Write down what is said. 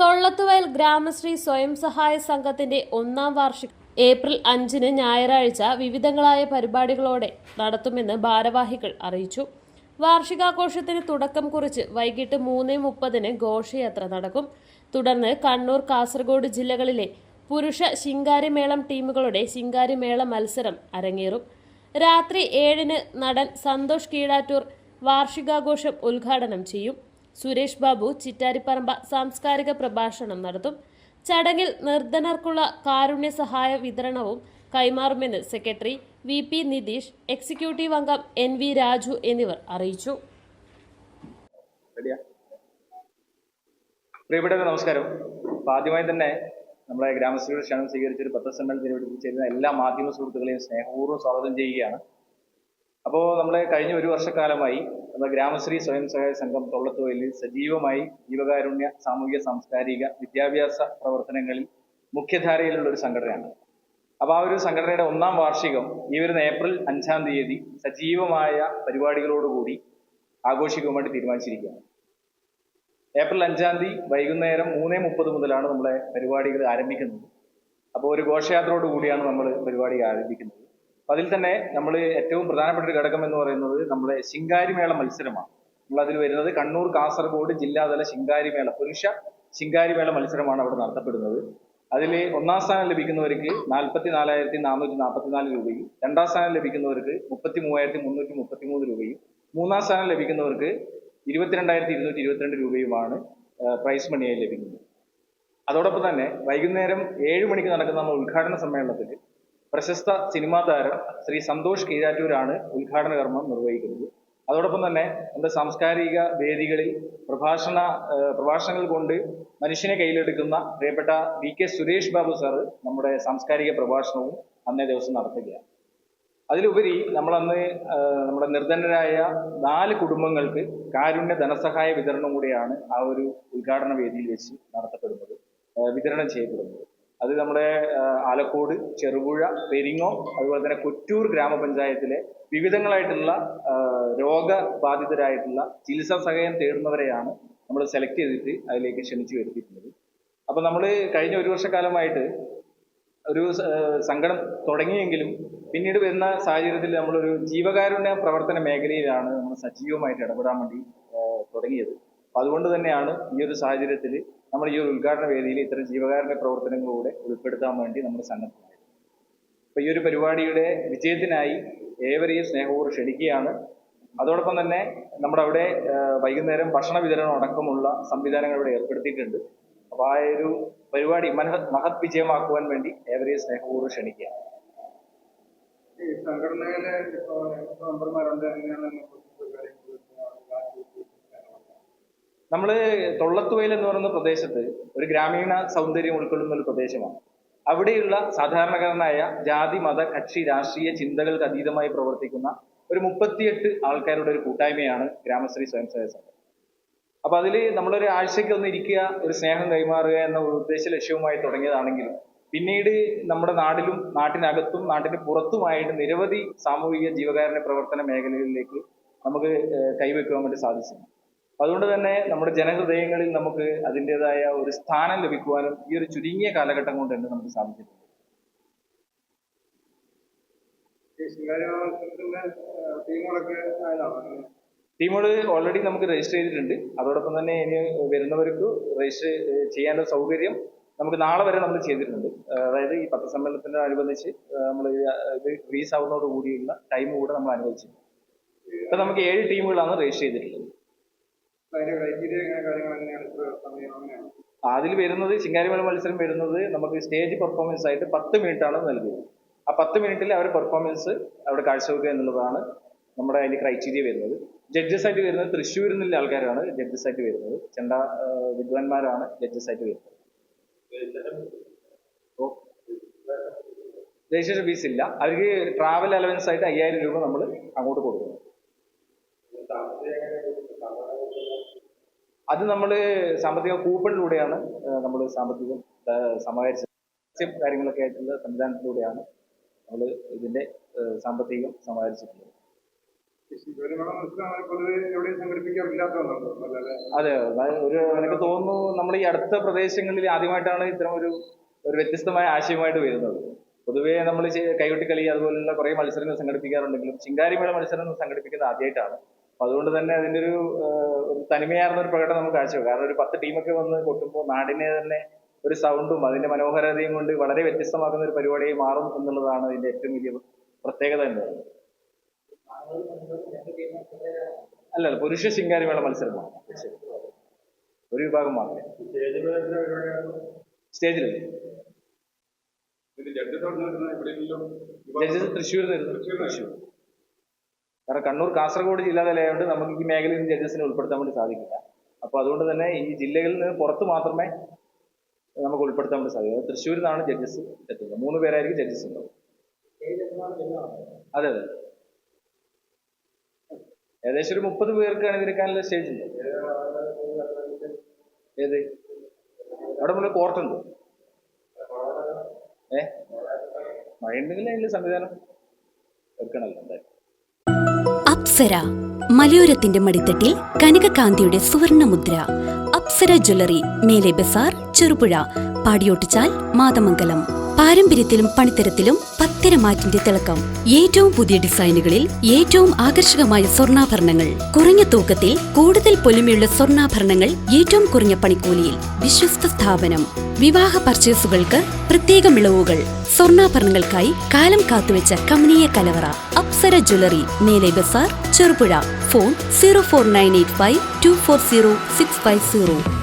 തൊള്ളത്തുവയൽ ഗ്രാമശ്രീ സ്വയം സഹായ സംഘത്തിന്റെ ഒന്നാം വാർഷികം ഏപ്രിൽ 5-ന് ഞായറാഴ്ച വിവിധങ്ങളായ പരിപാടികളോടെ നടത്തുമെന്ന് ഭാരവാഹികൾ അറിയിച്ചു. വാർഷികാഘോഷത്തിന് തുടക്കം കുറിച്ച് വൈകിട്ട് 3:30-ന് ഘോഷയാത്ര നടക്കും. തുടർന്ന് കണ്ണൂർ, കാസർഗോഡ് ജില്ലകളിലെ പുരുഷ ശിങ്കാരിമേളം ടീമുകളുടെ ശിങ്കാരിമേള മത്സരം അരങ്ങേറും. രാത്രി 7-ന് നടൻ സന്തോഷ് കീഴാറ്റൂർ വാർഷികാഘോഷം ഉദ്ഘാടനം ചെയ്യും. സുരേഷ് ബാബു ചിറ്റാരിപ്പറമ്പ സാംസ്കാരിക പ്രഭാഷണം നടത്തും. ചടങ്ങിൽ നിർധനർക്കുള്ള കാരുണ്യ സഹായ വിതരണവും കൈമാറുമെന്ന് സെക്രട്ടറി VP നിതീഷ്, എക്സിക്യൂട്ടീവ് അംഗം NV രാജു എന്നിവർ അറിയിച്ചു. പ്രിയപ്പെട്ടവരെ നമസ്കാരം. ആദ്യമായി തന്നെ നമ്മുടെ ഗ്രാമശ്രീയുടെ ക്ഷണം സ്വീകരിച്ച ഒരു പത്രസമ്മേളനത്തിൽ ചേരുന്ന എല്ലാ മാധ്യമ സുഹൃത്തുക്കളെയും സ്നേഹപൂർവ്വം സ്വാഗതം ചെയ്യുകയാണ്. അപ്പോൾ നമ്മളെ കഴിഞ്ഞ ഒരു വർഷക്കാലമായി നമ്മുടെ ഗ്രാമശ്രീ സ്വയം സഹായ സംഘം തൊള്ളത്തുവയലിൽ സജീവമായി ജീവകാരുണ്യ, സാമൂഹിക, സാംസ്കാരിക, വിദ്യാഭ്യാസ പ്രവർത്തനങ്ങളിൽ മുഖ്യധാരയിലുള്ള ഒരു സംഘടനയാണ്. അപ്പോൾ ആ ഒരു സംഘടനയുടെ ഒന്നാം വാർഷികം ഈ വരുന്ന ഏപ്രിൽ 5-ാം തീയതി സജീവമായ പരിപാടികളോടുകൂടി ആഘോഷിക്കുവാനായിട്ട് തീരുമാനിച്ചിരിക്കുകയാണ്. ഏപ്രിൽ 5-ാം തീയതി വൈകുന്നേരം 3:30 മുതലാണ് നമ്മളെ പരിപാടികൾ ആരംഭിക്കുന്നത്. അപ്പോൾ ഒരു ഘോഷയാത്രയോട് കൂടിയാണ് നമ്മൾ പരിപാടി ആരംഭിക്കുന്നത്. അതിൽ തന്നെ നമ്മൾ ഏറ്റവും പ്രധാനപ്പെട്ട ഒരു ഘടകം എന്ന് പറയുന്നത് നമ്മുടെ ശിങ്കാരിമേള മത്സരമാണ്. നമ്മളതിൽ വരുന്നത് കണ്ണൂർ, കാസർഗോഡ് ജില്ലാതല ശിങ്കാരിമേള, പുരുഷ ശിങ്കാരിമേള മത്സരമാണ് അവിടെ നടത്തപ്പെടുന്നത്. അതിൽ ഒന്നാം സ്ഥാനം ലഭിക്കുന്നവർക്ക് 44,444 രൂപയും, രണ്ടാം സ്ഥാനം ലഭിക്കുന്നവർക്ക് 33,333 രൂപയും, മൂന്നാം സ്ഥാനം ലഭിക്കുന്നവർക്ക് 22,222 രൂപയുമാണ് പ്രൈസ് മണിയായി ലഭിക്കുന്നത്. അതോടൊപ്പം തന്നെ വൈകുന്നേരം 7 മണിക്ക് നടക്കുന്ന നമ്മുടെ ഉദ്ഘാടന സമ്മേളനത്തിൽ പ്രശസ്ത സിനിമാ താരം ശ്രീ സന്തോഷ് കീഴാറ്റൂരാണ് ഉദ്ഘാടന കർമ്മം നിർവഹിക്കുന്നത്. അതോടൊപ്പം തന്നെ നമ്മുടെ സാംസ്കാരിക വേദികളിൽ പ്രഭാഷണങ്ങൾ കൊണ്ട് മനുഷ്യനെ കയ്യിലെടുക്കുന്ന പ്രിയപ്പെട്ട VK സുരേഷ് ബാബു സാറ് നമ്മുടെ സാംസ്കാരിക പ്രഭാഷണവും അന്നേ ദിവസം നടത്തുകയാണ്. അതിലുപരി നമ്മളന്ന് നമ്മുടെ നിർധനരായ 4 കുടുംബങ്ങൾക്ക് കാരുണ്യ ധനസഹായ വിതരണം കൂടിയാണ് ആ ഒരു ഉദ്ഘാടന വേദിയിൽ വെച്ച് നടത്തപ്പെടുന്നത്, വിതരണം ചെയ്യപ്പെടുന്നത്. അത് നമ്മുടെ ആലക്കോട്, ചെറുപുഴ, പെരിങ്ങോം, അതുപോലെ തന്നെ കൊറ്റൂർ ഗ്രാമപഞ്ചായത്തിലെ വിവിധങ്ങളായിട്ടുള്ള രോഗബാധിതരായിട്ടുള്ള ചികിത്സാ സഹായം തേടുന്നവരെയാണ് നമ്മൾ സെലക്ട് ചെയ്തിട്ട് അതിലേക്ക് ക്ഷണിച്ചു വരുത്തിയിട്ടുള്ളത്. അപ്പൊ നമ്മൾ കഴിഞ്ഞ ഒരു വർഷക്കാലമായിട്ട് ഒരു സംഘടന തുടങ്ങിയെങ്കിലും പിന്നീട് വരുന്ന സാഹചര്യത്തിൽ നമ്മളൊരു ജീവകാരുണ്യ പ്രവർത്തന മേഖലയിലാണ് നമ്മൾ സജീവമായിട്ട് ഇടപെടാൻ വേണ്ടി തുടങ്ങിയത്. അപ്പൊ അതുകൊണ്ട് തന്നെയാണ് ഈ ഒരു സാഹചര്യത്തിൽ നമ്മൾ ഈ ഒരു ഉദ്ഘാടന വേദിയിൽ ഇത്തരം ജീവകാരുണ്യ പ്രവർത്തനങ്ങളിലൂടെ ഉൾപ്പെടുത്താൻ വേണ്ടി നമ്മൾ സന്നദ്ധമായത്. അപ്പൊ ഈ ഒരു പരിപാടിയുടെ വിജയത്തിനായി ഏവരെയും സ്നേഹപൂർവ്വം ക്ഷണിക്കുകയാണ്. അതോടൊപ്പം തന്നെ നമ്മുടെ അവിടെ വൈകുന്നേരം ഭക്ഷണ വിതരണം അടക്കമുള്ള സംവിധാനങ്ങൾ ഇവിടെ ഏർപ്പെടുത്തിയിട്ടുണ്ട്. അപ്പൊ ആ ഒരു പരിപാടി മഹത് വിജയമാക്കുവാൻ വേണ്ടി ഏവരെയും സ്നേഹപൂർവ്വം ക്ഷണിക്കുകയാണ്. സംഘടനയിലെ മെമ്പർമാരുണ്ട്, നമ്മൾ തൊള്ളത്തുവയൽ എന്ന് പറയുന്ന പ്രദേശത്ത് ഒരു ഗ്രാമീണ സൗന്ദര്യം ഉൾക്കൊള്ളുന്ന ഒരു പ്രദേശമാണ്. അവിടെയുള്ള സാധാരണക്കാരനായ ജാതി, മത, കക്ഷി, രാഷ്ട്രീയ ചിന്തകൾക്ക് അതീതമായി പ്രവർത്തിക്കുന്ന ഒരു 38 ആൾക്കാരുടെ ഒരു കൂട്ടായ്മയാണ് ഗ്രാമശ്രീ സ്വയം സഹായ സംഘം. അപ്പൊ അതിൽ നമ്മളൊരു ആഴ്ചയ്ക്ക് ഒന്ന് ഇരിക്കുക, ഒരു സ്നേഹം കൈമാറുക എന്ന ഒരു ഉദ്ദേശ ലക്ഷ്യവുമായി തുടങ്ങിയതാണെങ്കിലും പിന്നീട് നമ്മുടെ നാട്ടിലും നാട്ടിനകത്തും നാട്ടിന് പുറത്തുമായിട്ട് നിരവധി സാമൂഹിക ജീവകാരുണ്യ പ്രവർത്തന മേഖലകളിലേക്ക് നമുക്ക് കൈവയ്ക്കുവാൻ വേണ്ടി സാധിച്ചിട്ടുണ്ട്. അതുകൊണ്ട് തന്നെ നമ്മുടെ ജനഹൃദയങ്ങളിൽ നമുക്ക് അതിൻ്റെതായ ഒരു സ്ഥാനം ലഭിക്കുവാനും ഈ ഒരു ചുരുങ്ങിയ കാലഘട്ടം കൊണ്ട് തന്നെ നമുക്ക് സാധിച്ചിട്ടുണ്ട്. ടീമുകൾ ഓൾറെഡി നമുക്ക് രജിസ്റ്റർ ചെയ്തിട്ടുണ്ട്. അതോടൊപ്പം തന്നെ ഇനി വരുന്നവർക്ക് രജിസ്റ്റർ ചെയ്യാനുള്ള സൗകര്യം നമുക്ക് നാളെ വരെ നമ്മൾ ചെയ്തിട്ടുണ്ട്. അതായത് ഈ പത്രസമ്മേളനത്തിന് അനുബന്ധിച്ച് നമ്മൾ ഇത് റിലീസ് ആവുന്നതോട് കൂടിയുള്ള ടൈം കൂടെ നമ്മൾ അനുവദിച്ചിട്ടുണ്ട്. ഇപ്പൊ നമുക്ക് 7 ടീമുകളാണ് രജിസ്റ്റർ ചെയ്തിട്ടുള്ളത്. അതിൽ വരുന്നത് ശിങ്കാരിമേള മത്സരം വരുന്നത് നമുക്ക് സ്റ്റേജ് പെർഫോമൻസ് ആയിട്ട് 10 മിനിറ്റ് ആണ് നൽകുന്നത്. ആ 10 മിനിറ്റിൽ അവർ പെർഫോമൻസ് അവിടെ കാഴ്ചവെക്കുക എന്നുള്ളതാണ് നമ്മുടെ അതിന്റെ ക്രൈറ്റീരിയ വരുന്നത്. ജഡ്ജസ് ആയിട്ട് വരുന്നത് തൃശ്ശൂരിൽ നിന്നുള്ള ആൾക്കാരാണ് ജഡ്ജസ് ആയിട്ട് വരുന്നത്. ചെണ്ട വിദ്വാൻമാരാണ് ജഡ്ജസ് ആയിട്ട് വരുന്നത്. രജിസ്ട്രേഷൻ ഫീസ് ഇല്ല. അവർക്ക് ട്രാവൽ അലവൻസ് ആയിട്ട് 5000 രൂപ നമ്മൾ അങ്ങോട്ട് കൊടുക്കുന്നു. അത് നമ്മൾ സാമ്പത്തിക കൂപ്പണിലൂടെയാണ് നമ്മൾ സാമ്പത്തികം സമാഹരിച്ചത്. കാര്യങ്ങളൊക്കെ ആയിട്ടുള്ള സംവിധാനത്തിലൂടെയാണ് നമ്മൾ ഇതിന്റെ സാമ്പത്തികം സമാഹരിച്ചിട്ടുള്ളത്. ശിശുപരിമളം മത്സരം പൊതുവെ എവിടെയും സംഘടിപ്പിക്കാറില്ലാത്തതുണ്ടോ? അതെ, എനിക്ക് തോന്നുന്നു നമ്മൾ ഈ അടുത്ത പ്രദേശങ്ങളിൽ ആദ്യമായിട്ടാണ് ഇത്തരം ഒരു വ്യത്യസ്തമായ ആശയമായിട്ട് വരുന്നത്. പൊതുവേ നമ്മൾ കൈകൊട്ടിക്കളി അതുപോലുള്ള കുറേ മത്സരങ്ങൾ സംഘടിപ്പിക്കാറുണ്ടെങ്കിലും ചിങ്കാരിമേള മത്സരം സംഘടിപ്പിക്കുന്നത് ആദ്യമായിട്ടാണ്. അപ്പൊ അതുകൊണ്ട് തന്നെ അതിൻ്റെ ഒരു തനിമയാർന്ന ഒരു പ്രകടനം നമുക്ക് കാഴ്ചവെക്കും. കാരണം ഒരു 10 ടീമൊക്കെ വന്ന് കൊട്ടുമ്പോൾ നാടിനെ തന്നെ ഒരു സൗണ്ടും അതിന്റെ മനോഹരതയും കൊണ്ട് വളരെ വ്യത്യസ്തമാക്കുന്ന ഒരു പരിപാടിയായി മാറും എന്നുള്ളതാണ് ഇതിന്റെ ഏറ്റവും വലിയ പ്രത്യേകത എന്ന് പറയുന്നത്. അല്ല, പുരുഷ ചിങ്കാരിമേള മത്സരമാണ് ഒരു വിഭാഗം മാത്രമേ. സ്റ്റേജിലല്ലേ? ജഡ്ജസ് തൃശ്ശൂർ. കാരണം കണ്ണൂർ കാസർഗോഡ് ജില്ലാതലമായതുകൊണ്ട് നമുക്ക് ഈ മേഖലയിൽ നിന്ന് ജഡ്ജസിനെ ഉൾപ്പെടുത്താൻ വേണ്ടി സാധിക്കില്ല. അപ്പൊ അതുകൊണ്ട് തന്നെ ഈ ജില്ലകളിൽ നിന്ന് പുറത്ത് മാത്രമേ നമുക്ക് ഉൾപ്പെടുത്താൻ വേണ്ടി സാധിക്കും. തൃശ്ശൂരിൽ നിന്നാണ് ജഡ്ജസ് എത്തുന്നത്. 3 പേരായിരിക്കും ജഡ്ജസ് ഉണ്ടാവും. അതെ അതെ, ഏകദേശം ഒരു 30 പേർക്ക് അണിനിരക്കാനുള്ള സ്റ്റേജ് ഉണ്ട്. ഏത്? അവിടെ മുതൽ കോർട്ടുണ്ട്. മഴയുണ്ടെങ്കിൽ അതിന്റെ സംവിധാനം വെക്കണല്ലോ എന്തായാലും. അപ്സര മലയോരത്തിന്റെ മടിത്തട്ടിൽ കനകകാന്തിയുടെ സുവർണമുദ്ര. അപ്സര ജ്വല്ലറി, മേലെ ബസാർ, ചെറുപുഴ, പാടിയോട്ടുചാൽ, മാതമംഗലം. പാരമ്പര്യത്തിലും പണിത്തരത്തിലും പത്തരമാറ്റിന്റെ തിളക്കം. ഏറ്റവും പുതിയ ഡിസൈനുകളിൽ ഏറ്റവും ആകർഷകമായ സ്വർണ്ണാഭരണങ്ങൾ. കുറഞ്ഞ തൂക്കത്തിൽ കൂടുതൽ പൊലിമയുള്ള സ്വർണ്ണാഭരണങ്ങൾ ഏറ്റവും കുറഞ്ഞ പണിക്കൂലിയിൽ. വിശ്വസ്ത സ്ഥാപനം. വിവാഹ പർച്ചേസുകൾക്ക് പ്രത്യേക ഇളവുകൾ. സ്വർണ്ണാഭരണങ്ങൾക്കായി കാലം കാത്തുവെച്ച കമനീയ കലവറ. അപ്സര ജ്വല്ലറി, മേലെ ബസാർ, ചെറുപുഴ. ഫോൺ 04985 240 650.